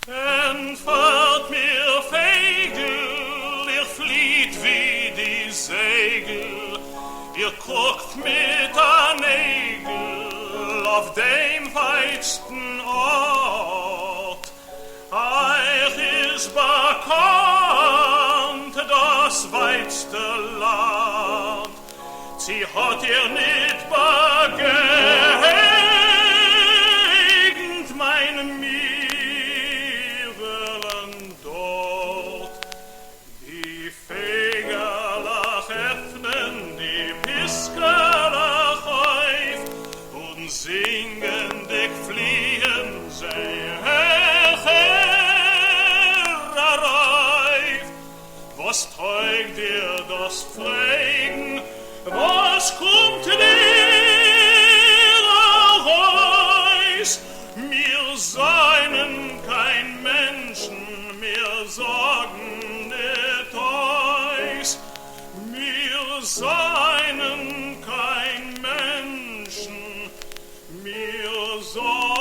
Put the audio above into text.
Entfahrt mir Fegel, ihr flieht wie die Segel, ihr guckt mit an Nägel auf dem weitsten Ort. Euch ist bekannt das weitste Land, sie hat ihr nicht begegnet, mein Mirelen dort. Die Fegerlach öffnen, die Piskerlach häuft und singendig fliehen sie herreif. Was trägt dir das Pflegen? Was kommt dir heraus? Wir seien kein Menschen, wir sorgen nicht euch. Wir seien kein Menschen, wir sorgen